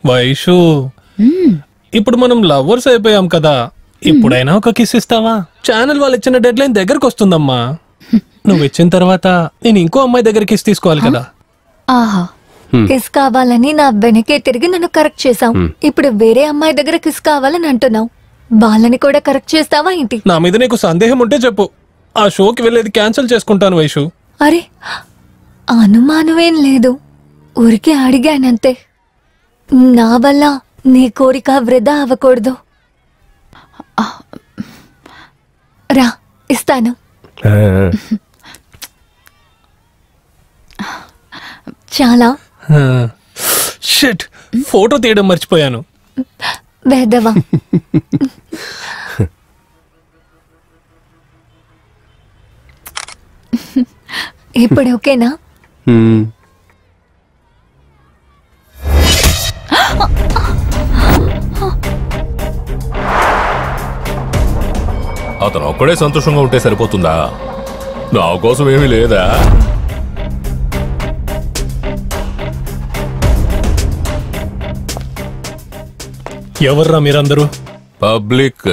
వైషు, ఇప్పుడు మనం లవర్స్ అయిపోయాం కదా, ఇప్పుడైనా ఒక కిస్ ఇస్తావా? ఛానల్ వాళ్ళు ఇచ్చిన డెడ్ లైన్ దగ్గరకు వస్తుందమ్మా. నువ్వు ఇచ్చిన తర్వాత నేను ఇంకో అమ్మాయి దగ్గర కిస్ తీసుకోవాలి కదా. ఆహా, కిస్ కావాలని నా వెనకే తిరిగి నన్ను కరెక్ట్ చేసావు. ఇప్పుడు వేరే అమ్మాయి దగ్గర కిస్ కావాలని అంటున్నావు. వాళ్ళని కూడా కరెక్ట్ చేస్తావా ఏంటి? నా మీద నీకు సందేహం ఉంటే చెప్పు, ఆ షోకి వెళ్ళేది క్యాన్సిల్ చేసుకుంటాను వైషు. అరే, అనుమానమేం లేదు, ఊరికే అడిగానంతే. నా వల్ల నీ కోరిక వృధా అవ్వకూడదు. రా, ఇస్తాను. చాలా షిట్, ఫోటో తీయడం మర్చిపోయాను. వేదవా. ఇప్పుడు ఓకేనా? అతను ఒక్కడే సంతోషంగా ఉంటే సరిపోతుందా? నా కోసం ఏమీ లేదా? ఎవర్రా మీరందరూ? పబ్లిక్.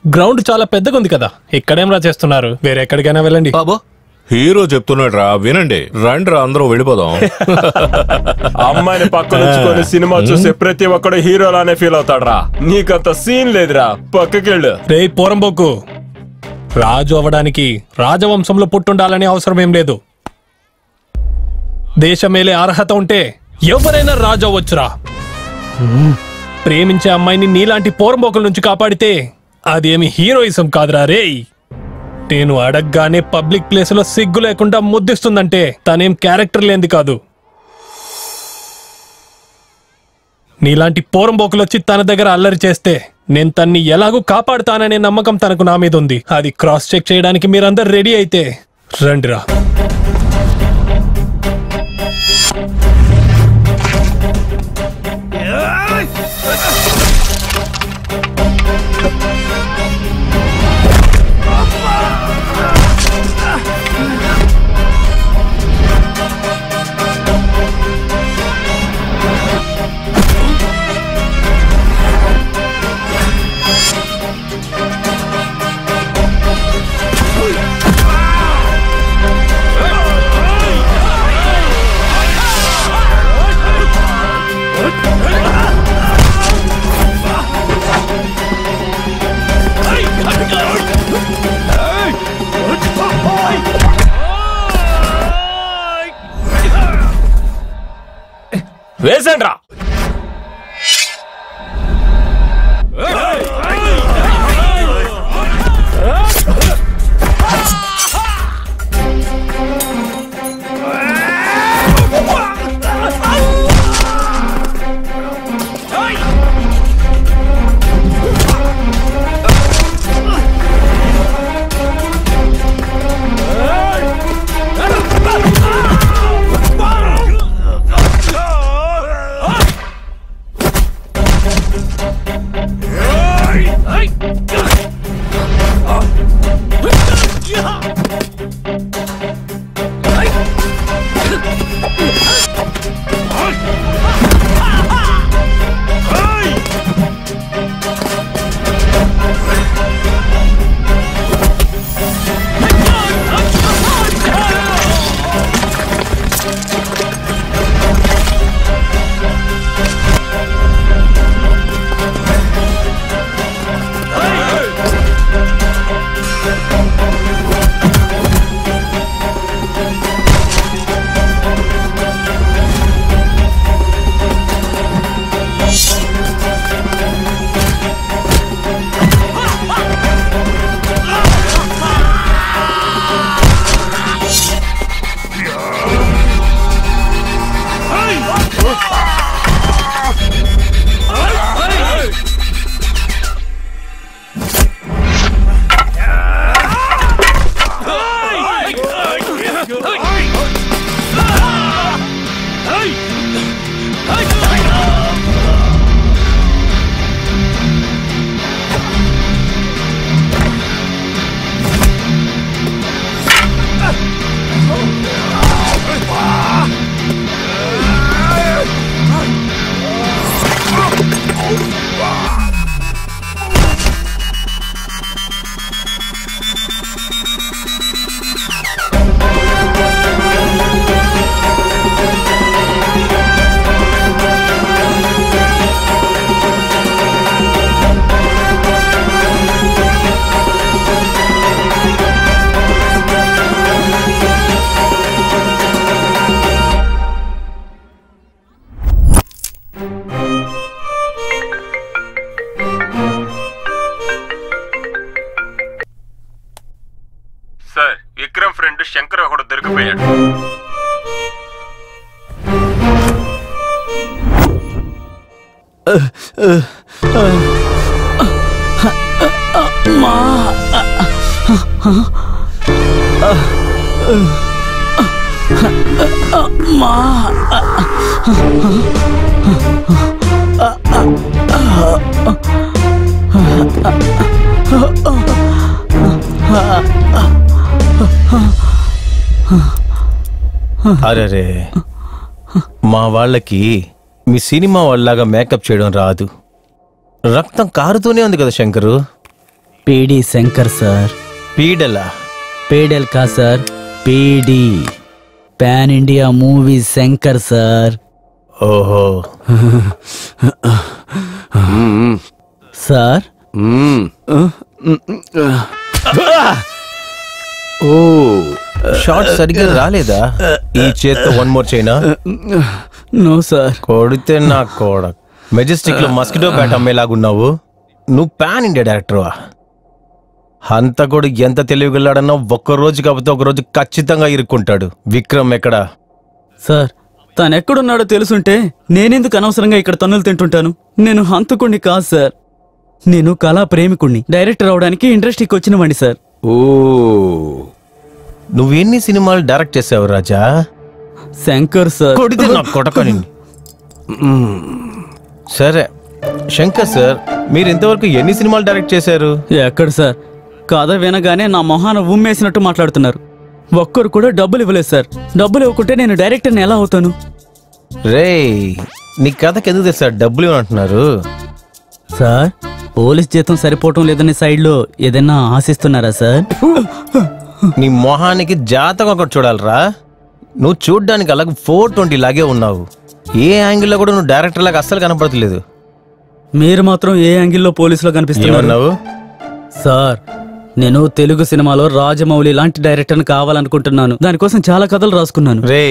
గ్రౌండ్ చాలా పెద్దగా ఉంది కదా, ఇక్కడేం రా చేస్తున్నారు? వేరే ఎక్కడికైనా వెళ్ళండి. బాబా, హీరో చెప్తున్నాడు రా, వినండి. రండి రా, అందరం వెళ్ళిపోదాం. అమ్మాయిని పక్కన ఉంచుకొని సినిమా చూసే ప్రతి ఒక్కడు హీరోలానే ఫీల్ అవుతాడు రా. నీకంత సీన్ లేదురా, పక్కకెళ్ళు. రే పోరంబోకు, రాజు అవ్వడానికి రాజవంశంలో పుట్టుండాలని అవసరం ఏం లేదు. దేశమేలే అర్హత ఉంటే ఎవరైనా రాజు అవ్వచ్చురా. ప్రేమించే అమ్మాయిని నీలాంటి పోరంబోకుల నుంచి కాపాడితే అదేమి హీరోయిజం కాదురా రే. నేను అడగగానే పబ్లిక్ ప్లేస్ లో సిగ్గు లేకుండా ముద్దిస్తుందంటే తనేం క్యారెక్టర్ లేనిది కాదు. నీలాంటి పోరంబోకులు వచ్చి తన దగ్గర అల్లరి చేస్తే నేను తన్ని ఎలాగూ కాపాడుతాననే నమ్మకం తనకు నా మీద ఉంది. అది క్రాస్ చెక్ చేయడానికి మీరందరు రెడీ అయితే రండిరా. వేసండ్రా. దొరికిపోయాడు. అరే, మా వాళ్ళకి మీ సినిమా వాళ్ళలాగా మేకప్ చేయడం రాదు. రక్తం కారుతూనే ఉంది కదా శంకరు. పీడి శంకర్ సార్. పీడలా? పేడెల్ కా సార్, పీడి pan India movie Shankar sir. ఓహో. సార్ ఓ, షార్ట్ సరిగ్గా రాలేదా? ఈ చేత్తో వన్ మోర్ చైనా? No sir. కొడితే నా కోడ. మెజెస్టిక్ లో మస్కిటో బ్యాట్ అమ్మేలాగున్నావు. నువ్వు పాన్ ఇండియా డైరెక్టర్వా? హంతకుడు ఎంత తెలివిగలాడన్నా ఒక్కరోజు కాకపోతే ఒకరోజు ఖచ్చితంగా ఇరుక్కుంటాడు. విక్రమ్ ఎక్కడా? సార్ తనెక్కడున్నాడో తెలుసుంటే నేనెందుకు అనవసరంగా ఇక్కడ తన్నులు తింటుంటాను? నేను హంతకుణ్ణి కాదు సార్, నేను కళా ప్రేమికుణ్ణి. డైరెక్టర్ అవడానికి ఇండస్ట్రీకి వచ్చినవండి సార్. ఓ, నువ్వెన్ని సినిమాలు డైరెక్ట్ చేసావు రాజా? శంకర్ సార్. కొడితే నా కొడకని. సరే శంకర్ సార్, మీరు ఇంతవరకు ఎన్ని సినిమాలు డైరెక్ట్ చేశారు? ఎక్కడ సార్, కథ వినగానే నా మొహాన ఉమ్మేసినట్టు మాట్లాడుతున్నారు. ఒక్కరు కూడా డబ్బులు ఇవ్వలేదు సార్. డబ్బులు ఇవ్వకుంటే నేను డైరెక్టర్ని ఎలా అవుతాను? రే, నీ కథకి ఎందుకు తెస్తారు? డబ్బులు ఇవ్వమంటున్నారు సార్. పోలీస్ జీతం సరిపోవటం లేదని సైడ్లో ఏదైనా ఆశిస్తున్నారా సార్? నీ మొహానికి జాతకం ఒకటి చూడాలరా. నువ్వు చూడ్డానికి అలాగే 420 లాగే ఉన్నావు. ఏ యాంగిల్లో కూడా నువ్వు డైరెక్టర్ లాగా అస్సలు కనపడట్లేదు. మీరు మాత్రం ఏ యాంగిల్లో పోలీసులో కనిపిస్తున్నారు సార్? నేను తెలుగు సినిమాలో రాజమౌళి లాంటి డైరెక్టర్ని కావాలనుకుంటున్నాను. దానికోసం చాలా కథలు రాసుకున్నాను. రే,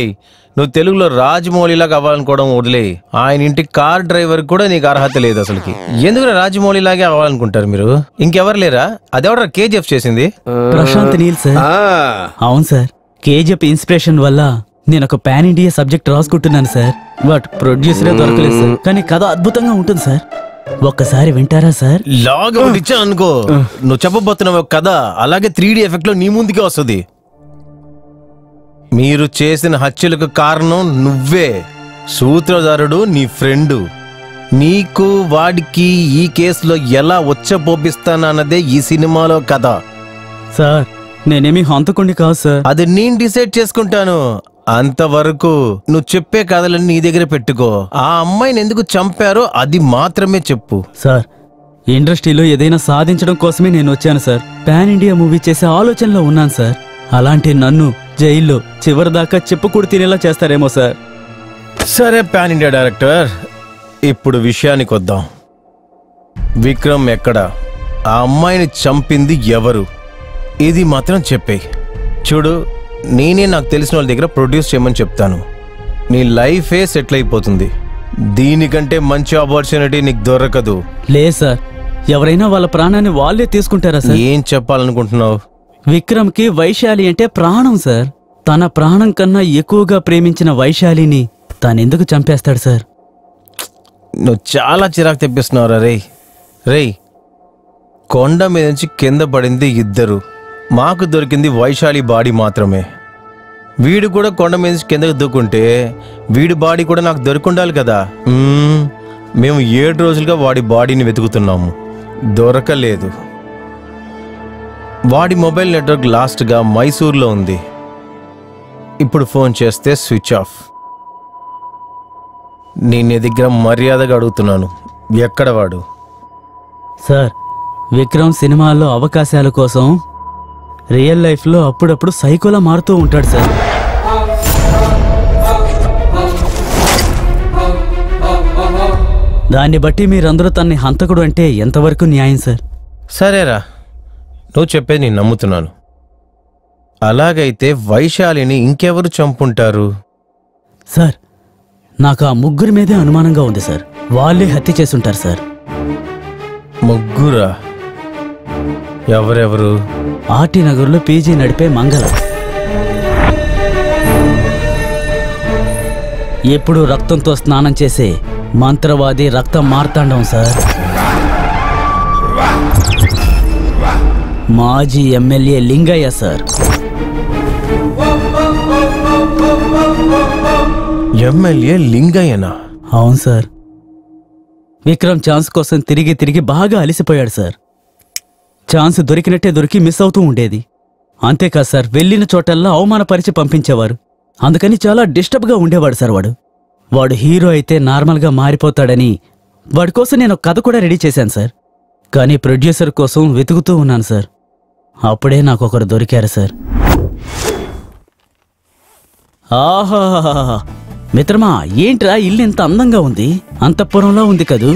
నువ్వు తెలుగులో రాజమౌళిలాగా అవ్వాలనుకోవడం వదిలే. ఆయన ఇంటి కార్ డ్రైవర్ కూడా నీకు అర్హత లేదు అసలుకి. ఎందుకు రాజమౌళిలాగే అవ్వాలనుకుంటారు మీరు? ఇంకెవరు లేరా? అదెవడరా KGF చేసింది? ప్రశాంత్ నీల్ సార్. అవును సార్, KGF ఇన్స్పిరేషన్ వల్ల నేను ఒక పాన్ ఇండియా సబ్జెక్ట్ రాసుకుంటున్నాను సార్. బట్ ప్రొడ్యూసరే దొరకలేదు సార్. కానీ కథ అద్భుతంగా ఉంటుంది సార్. ఒక్కసారి వింటారా సార్? లాగా ఇచ్చా అనుకో, నువ్వు చెప్పబోతున్నావు కదా, అలాగే 3D ఎఫెక్ట్ లో నీ ముందుకే వస్తుంది. మీరు చేసిన హత్యలకు కారణం నువ్వే. సూత్రధారుడు నీ ఫ్రెండు. నీకు వాడికి ఈ కేసులో ఎలా వచ్చపోపిస్తానన్నదే ఈ సినిమాలో కథ. సార్ నేనేమి హంతకుండి కాదు సార్. అది నేను డిసైడ్ చేసుకుంటాను. అంతవరకు నువ్వు చెప్పే కథలను నీ దగ్గర పెట్టుకో. ఆ అమ్మాయిని ఎందుకు చంపారో అది మాత్రమే చెప్పు. సార్ ఇండస్ట్రీలో ఏదైనా సాధించడం కోసమే నేను వచ్చాను సార్. పాన్ ఇండియా మూవీ చేసే ఆలోచనలో ఉన్నాను సార్. అలాంటి నన్ను జైల్లో చివరిదాకా చెప్పుకూడు తినేలా చేస్తారేమో సార్. సరే పాన్ ఇండియా డైరెక్టర్, ఇప్పుడు విషయానికి వద్దాం. విక్రమ్ ఎక్కడ? ఆ అమ్మాయిని చంపింది ఎవరు? ఇది మాత్రం చెప్పేయ్. చూడు, నేనే నాకు తెలిసిన వాళ్ళ దగ్గర ప్రొడ్యూస్ చేయమని చెప్తాను. నీ లైఫే సెటిల్ అయిపోతుంది. దీనికంటే మంచి ఆపర్చునిటీ నీకు దొరకదు. లేదు సార్, ఎవరైనా వాళ్ళ ప్రాణాన్ని వాళ్ళే తీసుకుంటారా సార్? ఏం చెప్పాలనుకుంటున్నావు? విక్రమ్కి వైశాలి అంటే ప్రాణం సార్. తన ప్రాణం కన్నా ఎక్కువగా ప్రేమించిన వైశాలిని తానెందుకు చంపేస్తాడు సార్? నువ్వు చాలా చిరాకు తెప్పిస్తున్నావురా. రేయ్, కొండ మీద నుంచి కింద పడింది ఇద్దరు. మాకు దొరికింది వైశాలి బాడీ మాత్రమే. వీడు కూడా కొండ మీద నుంచి కిందకు దూకుంటే వీడి బాడీ కూడా నాకు దొరికుండాలి కదా. మేము 7 రోజులుగా వాడి బాడీని వెతుకుతున్నాము, దొరకలేదు. వాడి మొబైల్ నెట్వర్క్ లాస్ట్గా మైసూర్లో ఉంది. ఇప్పుడు ఫోన్ చేస్తే స్విచ్ ఆఫ్. నేను నీ దగ్గర మర్యాదగా అడుగుతున్నాను, ఎక్కడ వాడు? సార్ విక్రమ్ సినిమాల్లో అవకాశాల కోసం రియల్ లైఫ్లో అప్పుడప్పుడు సైకోలా మారుతూ ఉంటాడు సార్. దాన్ని బట్టి మీరందరూ తన్ని హంతకుడు అంటే ఎంతవరకు న్యాయం సార్? సరేరా, నువ్వు చెప్పేది నేను నమ్ముతున్నాను. అలాగైతే వైశాలిని ఇంకెవరు చంపుంటారు? సార్ నాకు ఆ ముగ్గురి మీదే అనుమానంగా ఉంది సార్. వాళ్ళే హత్య చేసుంటారు సార్. ముగ్గురా? ఎవరెవరు? ఆర్టీ నగర్లో పీజీ నడిపే మంగళ, ఎప్పుడు రక్తంతో స్నానం చేసే మంత్రవాది రక్తం మార్తాండం సార్. మాజీ ఎమ్మెల్యే లింగయ్య సార్. ఎమ్మెల్యే లింగయ్యనా? అవును సార్. విక్రమ్ ఛాన్స్ కోసం తిరిగి తిరిగి బాగా అలిసిపోయాడు సార్. ఛాన్స్ దొరికినట్టే దొరికి మిస్ అవుతూ ఉండేది. అంతేకాదు సార్, వెళ్ళిన చోటల్లా అవమానపరిచి పంపించేవారు. అందుకని చాలా డిస్టర్బ్గా ఉండేవాడు సార్. వాడు హీరో అయితే నార్మల్గా మారిపోతాడని వాడి కోసం నేను ఒక కథ కూడా రెడీ చేశాను సార్. కానీ ప్రొడ్యూసర్ కోసం వెతుకుతూ ఉన్నాను సార్. అప్పుడే నాకు ఒకరు దొరికారు సార్. ఆహా, మిత్రమా ఏంట్రా ఇల్లు ఇంత అందంగా ఉంది? అంతఃపురంలో ఉంది కదూ?